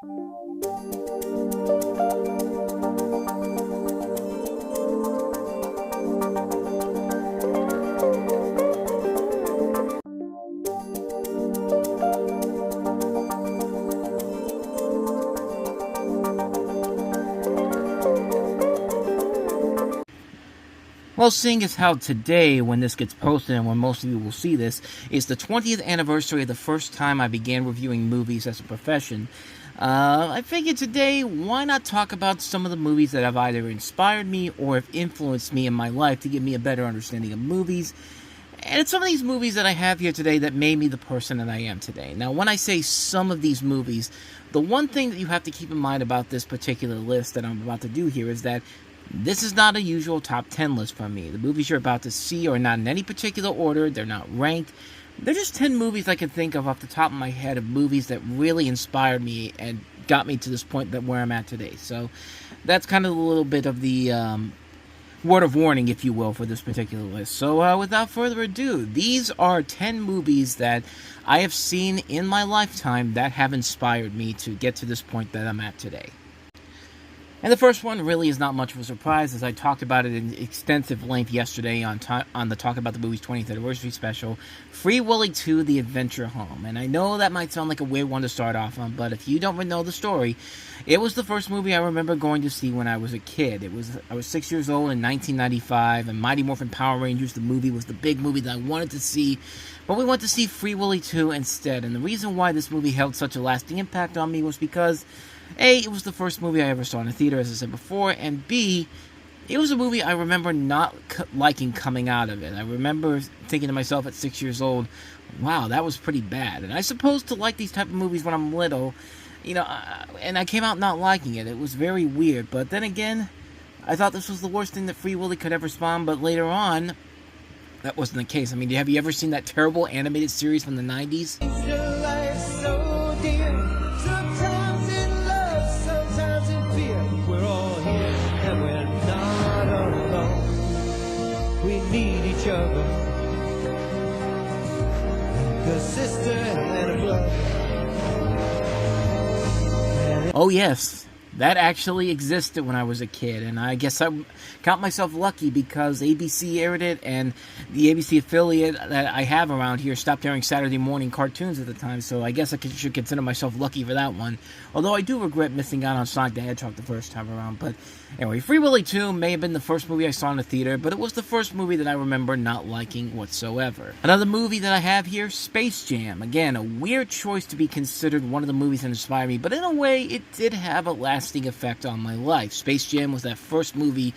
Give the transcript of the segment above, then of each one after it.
Well, seeing as how today, when this gets posted and when most of you will see this, is the 20th anniversary of the first time I began reviewing movies as a profession, I figured today, why not talk about some of the movies that have either inspired me or have influenced me in my life to give me a better understanding of movies. And it's some of these movies that I have here today that made me the person that I am today. Now, when I say some of these movies, the one thing that you have to keep in mind about this particular list that I'm about to do here is that this is not a usual top 10 list from me. The movies you're about to see are not in any particular order. They're not ranked. They're just 10 movies I can think of off the top of my head of movies that really inspired me and got me to this point that where I'm at today. So that's kind of a little bit of the word of warning, if you will, for this particular list. So without further ado, these are 10 movies that I have seen in my lifetime that have inspired me to get to this point that I'm at today. And the first one really is not much of a surprise, as I talked about it in extensive length yesterday on the Talk About the Movies 20th Anniversary Special, Free Willy 2, The Adventure Home. And I know that might sound like a weird one to start off on, but if you don't know the story, it was the first movie I remember going to see when I was a kid. I was 6 years old in 1995, and Mighty Morphin Power Rangers, the movie, was the big movie that I wanted to see, but we went to see Free Willy 2 instead. And the reason why this movie held such a lasting impact on me was because A, it was the first movie I ever saw in a theater, as I said before, and B, it was a movie I remember not liking coming out of it. I remember thinking to myself at 6 years old, wow, that was pretty bad. And I supposed to like these type of movies when I'm little, and I came out not liking it. It was very weird, but then again, I thought this was the worst thing that Free Willy could ever spawn, but later on, that wasn't the case. I mean, have you ever seen that terrible animated series from the 90s? Need each other, like a sister and a brother. Oh yes, that actually existed when I was a kid, and I guess I count myself lucky because ABC aired it, and the ABC affiliate that I have around here stopped airing Saturday morning cartoons at the time, so I guess I should consider myself lucky for that one. Although I do regret missing out on Sonic the Hedgehog the first time around. But anyway, Free Willy 2 may have been the first movie I saw in the theater, but it was the first movie that I remember not liking whatsoever. Another movie that I have here, Space Jam. Again, a weird choice to be considered one of the movies that inspired me, but in a way, it did have a lasting effect on my life. Space Jam was that first movie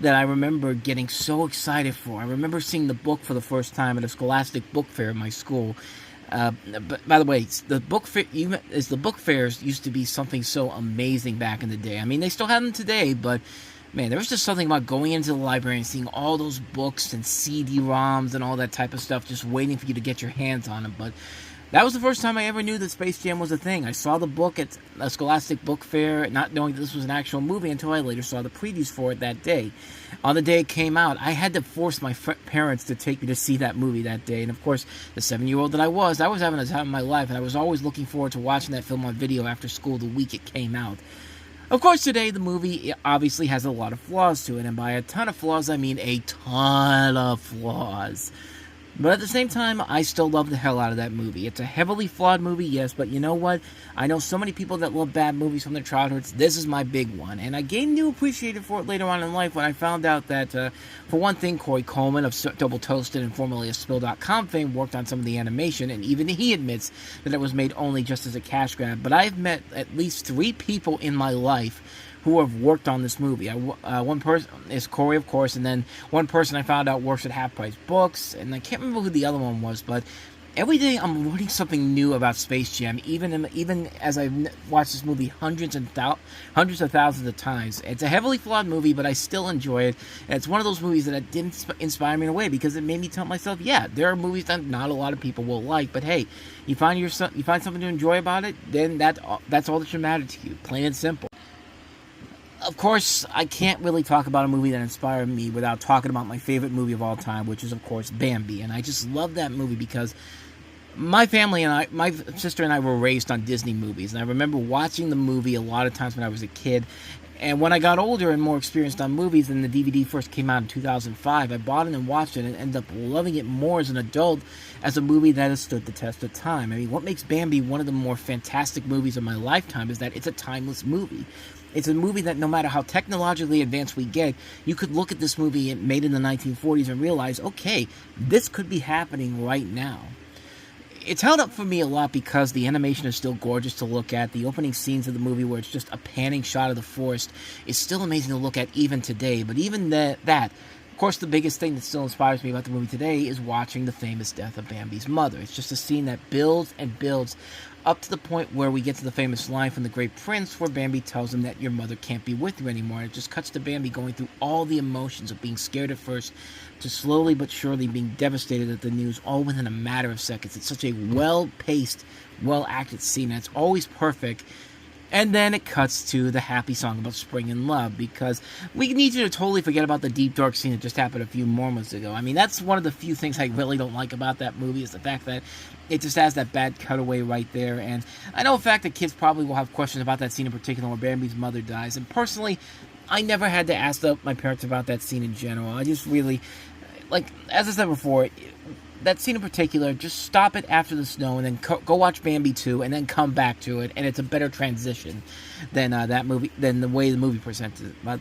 that I remember getting so excited for. I remember seeing the book for the first time at a Scholastic book fair at my school. But by the way, the book fairs used to be something so amazing back in the day. I mean, they still have them today, but man, there was just something about going into the library and seeing all those books and CD-ROMs and all that type of stuff, just waiting for you to get your hands on them. But that was the first time I ever knew that Space Jam was a thing. I saw the book at a Scholastic book fair, not knowing that this was an actual movie until I later saw the previews for it that day. On the day it came out, I had to force my parents to take me to see that movie that day. And of course, the 7-year-old that I was having a time of my life, and I was always looking forward to watching that film on video after school the week it came out. Of course, today, the movie obviously has a lot of flaws to it, and by a ton of flaws, I mean a ton of flaws. But at the same time, I still love the hell out of that movie. It's a heavily flawed movie, yes, but you know what? I know so many people that love bad movies from their childhoods. This is my big one, and I gained new appreciation for it later on in life when I found out that, for one thing, Corey Coleman of Double Toasted and formerly of Spill.com fame worked on some of the animation, and even he admits that it was made only just as a cash grab. But I've met at least 3 people in my life who have worked on this movie. One person is Corey, of course, and then one person I found out works at Half Price Books, and I can't remember who the other one was, but every day I'm learning something new about Space Jam, even as I've watched this movie hundreds of thousands of times. It's a heavily flawed movie, but I still enjoy it, and it's one of those movies that didn't inspire me in a way, because it made me tell myself, yeah, there are movies that not a lot of people will like, but hey, you find something to enjoy about it, then that's all that should matter to you, plain and simple. Of course, I can't really talk about a movie that inspired me without talking about my favorite movie of all time, which is, of course, Bambi. And I just love that movie because My family and my sister and I were raised on Disney movies, and I remember watching the movie a lot of times when I was a kid. And when I got older and more experienced on movies, and the DVD first came out in 2005, I bought it and watched it and ended up loving it more as an adult as a movie that has stood the test of time. I mean, what makes Bambi one of the more fantastic movies of my lifetime is that it's a timeless movie. It's a movie that no matter how technologically advanced we get, you could look at this movie made in the 1940s and realize, okay, this could be happening right now. It's held up for me a lot because the animation is still gorgeous to look at. The opening scenes of the movie, where it's just a panning shot of the forest, is still amazing to look at even today. But even that, of course, the biggest thing that still inspires me about the movie today is watching the famous death of Bambi's mother. It's just a scene that builds and builds up to the point where we get to the famous line from The Great Prince where Bambi tells him that your mother can't be with you anymore. It just cuts to Bambi going through all the emotions of being scared at first to slowly but surely being devastated at the news, all within a matter of seconds. It's such a well-paced, well-acted scene, and it's always perfect. And then it cuts to the happy song about spring and love, because we need you to totally forget about the deep, dark scene that just happened a few moments ago. I mean, that's one of the few things I really don't like about that movie, is the fact that it just has that bad cutaway right there. And I know, in fact, that kids probably will have questions about that scene in particular where Bambi's mother dies. And personally, I never had to ask my parents about that scene in general. I just really, like, as I said before, that scene in particular, just stop it after the snow and then go watch Bambi 2 and then come back to it, and it's a better transition than that movie, than the way the movie presented it. But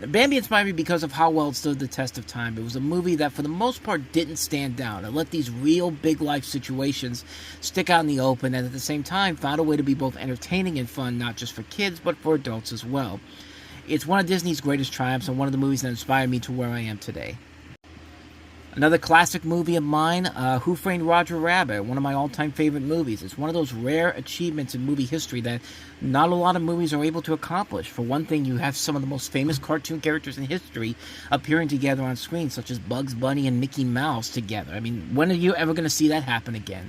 Bambi inspired me because of how well it stood the test of time. It was a movie that for the most part didn't stand out. It let these real big life situations stick out in the open, and at the same time found a way to be both entertaining and fun, not just for kids but for adults as well. It's one of Disney's greatest triumphs and one of the movies that inspired me to where I am today. Another classic movie of mine, Who Framed Roger Rabbit, one of my all-time favorite movies. It's one of those rare achievements in movie history that not a lot of movies are able to accomplish. For one thing, you have some of the most famous cartoon characters in history appearing together on screen, such as Bugs Bunny and Mickey Mouse together. I mean, when are you ever going to see that happen again?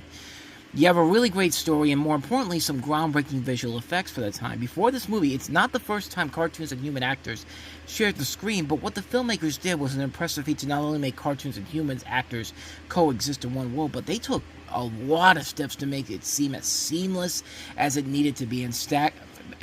You have a really great story and, more importantly, some groundbreaking visual effects for the time. Before this movie, it's not the first time cartoons and human actors shared the screen, but what the filmmakers did was an impressive feat to not only make cartoons and humans actors coexist in one world, but they took a lot of steps to make it seem as seamless as it needed to be and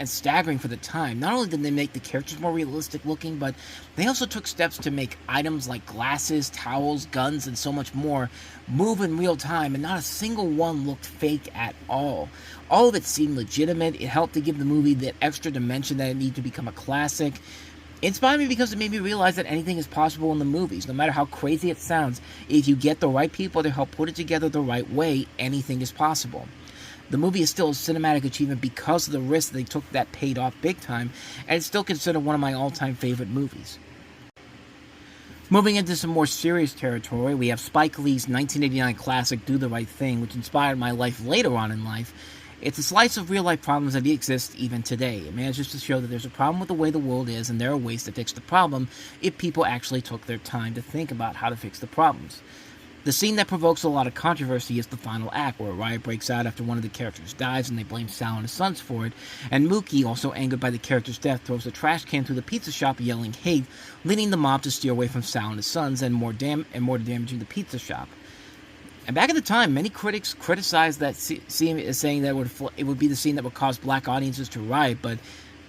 staggering for the time. Not only did they make the characters more realistic looking, but they also took steps to make items like glasses, towels, guns, and so much more move in real time, and not a single one looked fake at all. All of it seemed legitimate. It helped to give the movie that extra dimension that it needed to become a classic. It inspired me because it made me realize that anything is possible in the movies. No matter how crazy it sounds, if you get the right people to help put it together the right way, anything is possible. The movie is still a cinematic achievement because of the risk they took that paid off big time, and it's still considered one of my all-time favorite movies. Moving into some more serious territory, we have Spike Lee's 1989 classic Do the Right Thing, which inspired my life later on in life. It's a slice of real-life problems that exist even today. It manages to show that there's a problem with the way the world is, and there are ways to fix the problem if people actually took their time to think about how to fix the problems. The scene that provokes a lot of controversy is the final act, where a riot breaks out after one of the characters dies and they blame Sal and his sons for it, and Mookie, also angered by the character's death, throws a trash can through the pizza shop yelling hate, leading the mob to steer away from Sal and his sons and more damaging the pizza shop. And back at the time, many critics criticized that scene as saying that it would be the scene that would cause black audiences to riot, but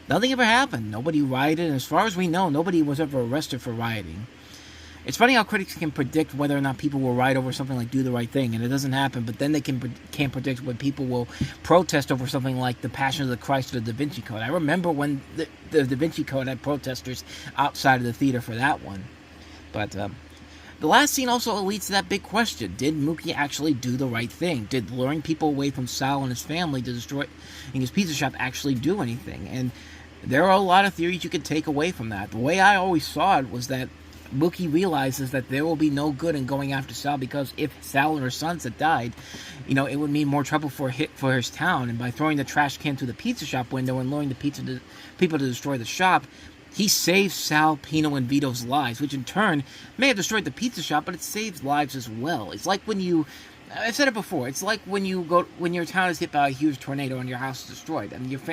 nothing ever happened. Nobody rioted, and as far as we know, nobody was ever arrested for rioting. It's funny how critics can predict whether or not people will riot over something like Do the Right Thing, and it doesn't happen, but then they can't predict when people will protest over something like The Passion of the Christ or the Da Vinci Code. I remember when the Da Vinci Code had protesters outside of the theater for that one. But the last scene also leads to that big question. Did Mookie actually do the right thing? Did luring people away from Sal and his family to destroy his pizza shop actually do anything? And there are a lot of theories you could take away from that. The way I always saw it was that Mookie realizes that there will be no good in going after Sal, because if Sal and her sons had died, it would mean more trouble for his town. And by throwing the trash can through the pizza shop window and luring the people to destroy the shop, he saves Sal, Pino, and Vito's lives, which in turn may have destroyed the pizza shop, but it saves lives as well. It's like I've said it before. It's like when your town is hit by a huge tornado and your house is destroyed.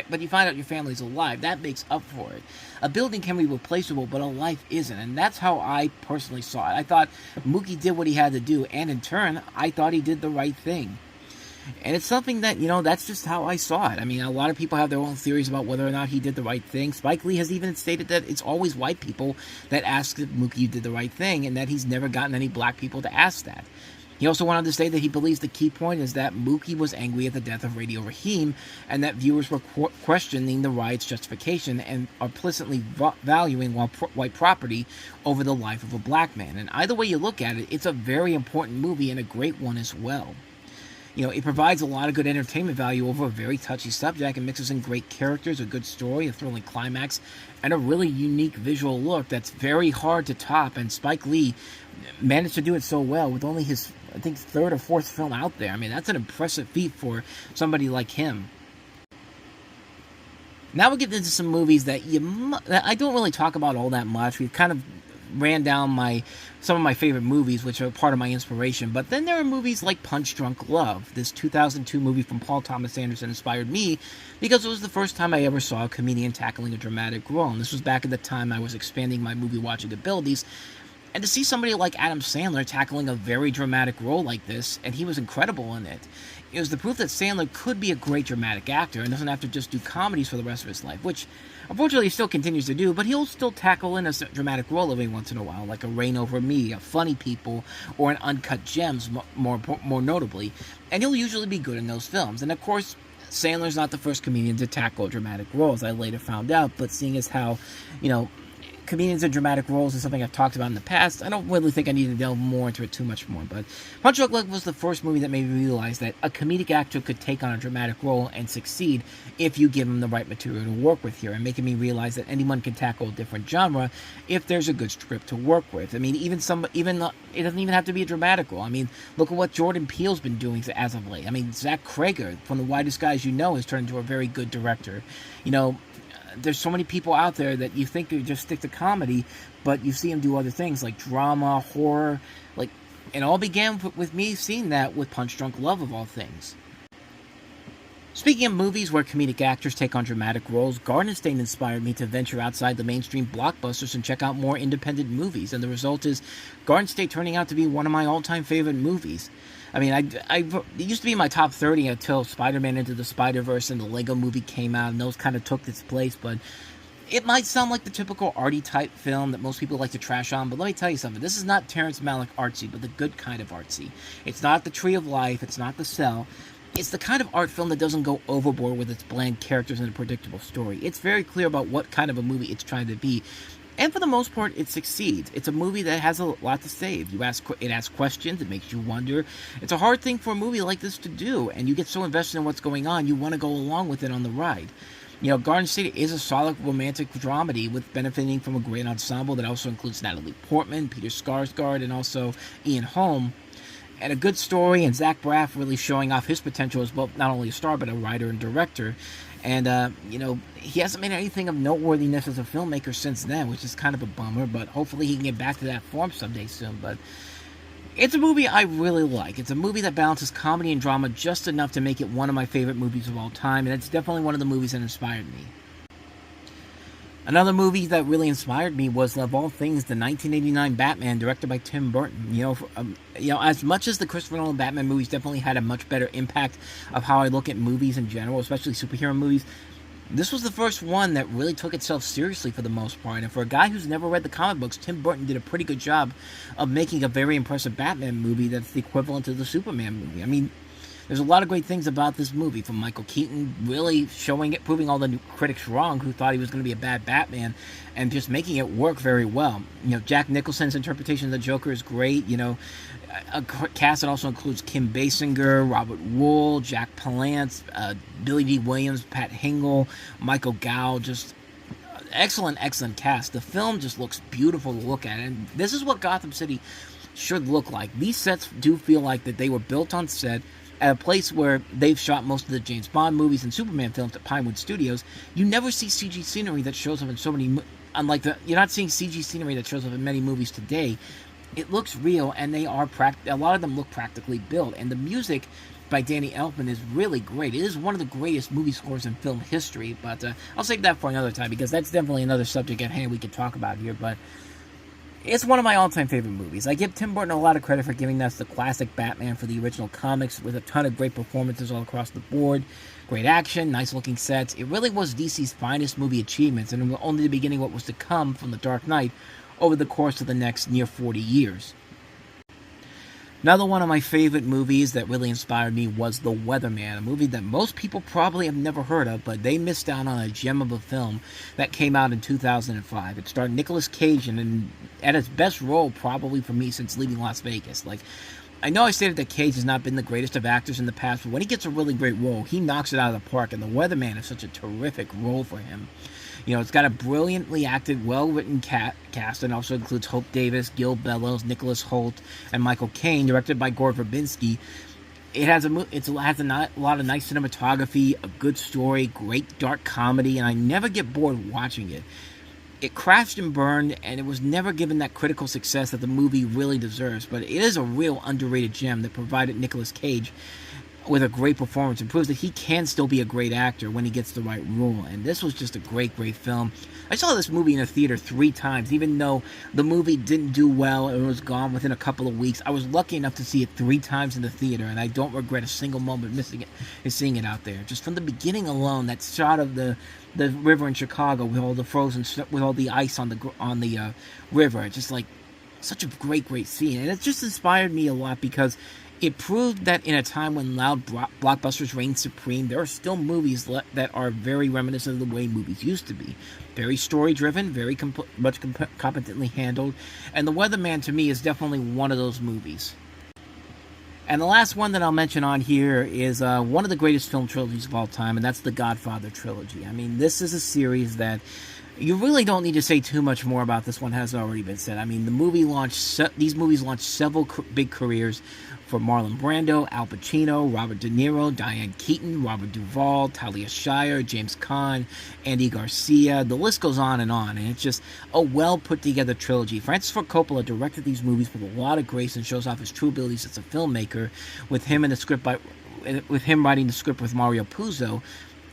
But you find out your family's alive. That makes up for it. A building can be replaceable, but a life isn't, and that's how I personally saw it. I thought Mookie did what he had to do, and in turn, I thought he did the right thing. And it's something that, that's just how I saw it. I mean, a lot of people have their own theories about whether or not he did the right thing. Spike Lee has even stated that it's always white people that ask if Mookie did the right thing, and that he's never gotten any black people to ask that. He also went on to say that he believes the key point is that Mookie was angry at the death of Radio Raheem, and that viewers were questioning the riot's justification and are implicitly valuing white property over the life of a black man. And either way you look at it, it's a very important movie and a great one as well. It provides a lot of good entertainment value over a very touchy subject and mixes in great characters, a good story, a thrilling climax, and a really unique visual look that's very hard to top. And Spike Lee managed to do it so well with only his, I think, third or fourth film out there. I mean, that's an impressive feat for somebody like him. Now we'll get into some movies that I don't really talk about all that much. We've kind of ran down some of my favorite movies, which are part of my inspiration. But then there are movies like Punch Drunk Love. This 2002 movie from Paul Thomas Anderson inspired me because it was the first time I ever saw a comedian tackling a dramatic role. And this was back at the time I was expanding my movie watching abilities. And to see somebody like Adam Sandler tackling a very dramatic role like this, and he was incredible in it, it was the proof that Sandler could be a great dramatic actor and doesn't have to just do comedies for the rest of his life, which unfortunately he still continues to do, but he'll still tackle in a dramatic role every once in a while, like a Reign Over Me, a Funny People, or an Uncut Gems, more notably, and he'll usually be good in those films. And of course, Sandler's not the first comedian to tackle dramatic roles, I later found out, but seeing as how, comedians in dramatic roles is something I've talked about in the past, I don't really think I need to delve more into it too much more. But Punch Drunk Love was the first movie that made me realize that a comedic actor could take on a dramatic role and succeed if you give him the right material to work with here, and making me realize that anyone can tackle a different genre if there's a good script to work with. I mean, it doesn't even have to be a dramatic role. I mean, look at what Jordan Peele's been doing as of late. I mean, Zach Cregger from The Widest Guys You Know has turned into a very good director. There's so many people out there that you think they just stick to comedy, but you see them do other things like drama, horror, it all began with me seeing that with Punch Drunk Love of all things. Speaking of movies where comedic actors take on dramatic roles, Garden State inspired me to venture outside the mainstream blockbusters and check out more independent movies, and the result is Garden State turning out to be one of my all-time favorite movies. I mean, it used to be in my top 30 until Spider-Man Into the Spider-Verse and the Lego Movie came out, and those kind of took its place, but it might sound like the typical arty-type film that most people like to trash on, but let me tell you something. This is not Terrence Malick artsy, but the good kind of artsy. It's not The Tree of Life, it's not The Cell. It's the kind of art film that doesn't go overboard with its bland characters and a predictable story. It's very clear about what kind of a movie it's trying to be. And for the most part, it succeeds. It's a movie that has a lot to say. It asks questions. It makes you wonder. It's a hard thing for a movie like this to do, and you get so invested in what's going on, you want to go along with it on the ride. Garden State is a solid romantic dramedy with benefiting from a great ensemble that also includes Natalie Portman, Peter Skarsgård, and also Ian Holm. And a good story, and Zach Braff really showing off his potential as well, not only a star, but a writer and director. And, he hasn't made anything of noteworthiness as a filmmaker since then, which is kind of a bummer, but hopefully he can get back to that form someday soon. But it's a movie I really like. It's a movie that balances comedy and drama just enough to make it one of my favorite movies of all time, and it's definitely one of the movies that inspired me. Another movie that really inspired me was, of all things, the 1989 Batman, directed by Tim Burton. As much as the Christopher Nolan Batman movies definitely had a much better impact of how I look at movies in general, especially superhero movies, this was the first one that really took itself seriously for the most part. And for a guy who's never read the comic books, Tim Burton did a pretty good job of making a very impressive Batman movie that's the equivalent to the Superman movie. I mean, there's a lot of great things about this movie, from Michael Keaton really proving all the new critics wrong who thought he was going to be a bad Batman, and just making it work very well. Jack Nicholson's interpretation of the Joker is great. A cast that also includes Kim Basinger, Robert Wuhl, Jack Palance, Billy Dee Williams, Pat Hingle, Michael Gough, just excellent cast. The film just looks beautiful to look at, and this is what Gotham City should look like. These sets do feel like that they were built on set at a place where they've shot most of the James Bond movies and Superman films at Pinewood Studios. You never see CG scenery that shows up in so many, you're not seeing CG scenery that shows up in many movies today. It looks real, and they are a lot of them look practically built, and the music by Danny Elfman is really great. It is one of the greatest movie scores in film history, but I'll save that for another time, because that's definitely another subject at hand we could talk about here. But It's one of my all-time favorite movies. I give Tim Burton a lot of credit for giving us the classic Batman for the original comics with a ton of great performances all across the board. Great action, nice-looking sets. It really was DC's finest movie achievements, and only the beginning of what was to come from The Dark Knight over the course of the next near 40 years. Another one of my favorite movies that really inspired me was The Weatherman, a movie that most people probably have never heard of, but they missed out on a gem of a film that came out in 2005. It starred Nicolas Cage and at his best role probably for me since leaving Las Vegas. I know I stated that Cage has not been the greatest of actors in the past, but when he gets a really great role, he knocks it out of the park, and The Weatherman is such a terrific role for him. It's got a brilliantly acted, well-written cast, and also includes Hope Davis, Gil Bellows, Nicholas Hoult, and Michael Caine, directed by Gore Verbinski. It has a lot of nice cinematography, a good story, great dark comedy, and I never get bored watching it. It crashed and burned, and it was never given that critical success that the movie really deserves, but it is a real underrated gem that provided Nicolas Cage with a great performance and proves that he can still be a great actor when he gets the right role. And this was just a great film. I saw this movie in a theater 3 times, even though the movie didn't do well and was gone within a couple of weeks. I was lucky enough to see it 3 times in the theater, and I don't regret a single moment missing it and seeing it out there. Just from the beginning alone, that shot of the river in Chicago with all the frozen, with all the ice on the river, it's just like such a great scene, and it just inspired me a lot because it proved that in a time when loud blockbusters reign supreme, there are still movies that are very reminiscent of the way movies used to be. Very story-driven, very competently handled, and The Weatherman, to me, is definitely one of those movies. And the last one that I'll mention on here is one of the greatest film trilogies of all time, and that's the Godfather trilogy. I mean, this is a series that you really don't need to say too much more about. This one has already been said. I mean, these movies launched several big careers for Marlon Brando, Al Pacino, Robert De Niro, Diane Keaton, Robert Duvall, Talia Shire, James Caan, Andy Garcia. The list goes on, and it's just a well-put-together trilogy. Francis Ford Coppola directed these movies with a lot of grace and shows off his true abilities as a filmmaker, with him writing the script with Mario Puzo.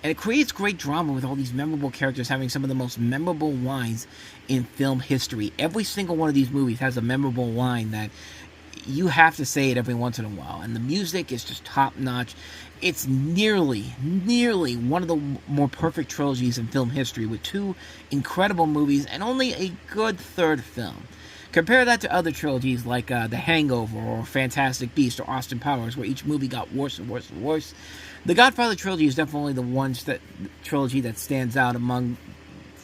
And it creates great drama with all these memorable characters having some of the most memorable lines in film history. Every single one of these movies has a memorable line that you have to say it every once in a while. And the music is just top-notch. It's nearly one of the more perfect trilogies in film history, with 2 incredible movies and only a good third film. Compare that to other trilogies like The Hangover or Fantastic Beasts or Austin Powers, where each movie got worse and worse and worse. The Godfather trilogy is definitely the trilogy that stands out among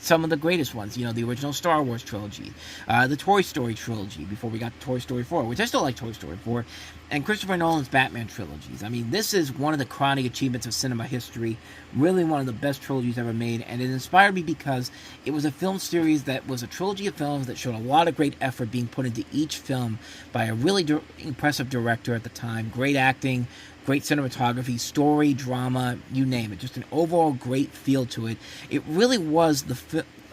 some of the greatest ones. The original Star Wars trilogy, the Toy Story trilogy, before we got to Toy Story 4, which I still like Toy Story 4, and Christopher Nolan's Batman trilogies. I mean, this is one of the crowning achievements of cinema history, really one of the best trilogies ever made, and it inspired me because it was a film series that was a trilogy of films that showed a lot of great effort being put into each film by a really impressive director at the time. Great acting, great cinematography, story, drama, you name it. Just an overall great feel to it. It really was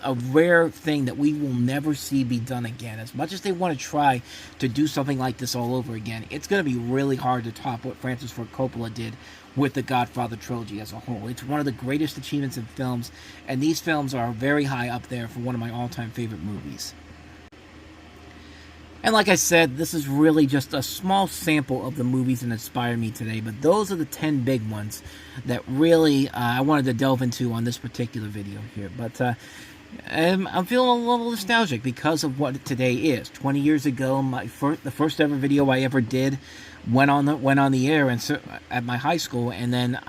a rare thing that we will never see be done again. As much as they want to try to do something like this all over again, it's going to be really hard to top what Francis Ford Coppola did with the Godfather trilogy as a whole. It's one of the greatest achievements in films, and these films are very high up there for one of my all-time favorite movies. And like I said, this is really just a small sample of the movies that inspired me today, but those are the 10 big ones that really I wanted to delve into on this particular video here. But I'm feeling a little nostalgic because of what today is. 20 years ago, the first ever video I ever did went on the air at my high school, and then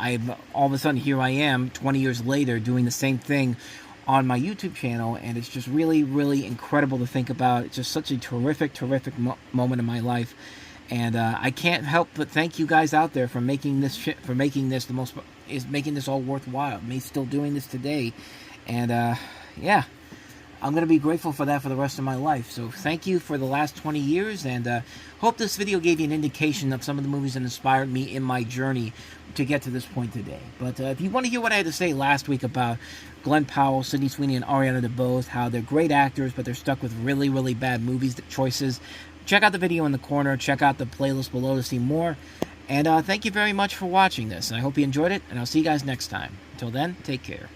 all of a sudden here I am 20 years later doing the same thing on my YouTube channel, and it's just really incredible to think about. It's just such a terrific moment in my life, and I can't help but thank you guys out there for making this making this all worthwhile. Me still doing this today, and yeah, I'm going to be grateful for that for the rest of my life. So thank you for the last 20 years, and hope this video gave you an indication of some of the movies that inspired me in my journey to get to this point today. But if you want to hear what I had to say last week about Glenn Powell, Sydney Sweeney, and Ariana DeBose, how they're great actors, but they're stuck with really bad choices, check out the video in the corner, check out the playlist below to see more, and thank you very much for watching this. I hope you enjoyed it, and I'll see you guys next time. Until then, take care.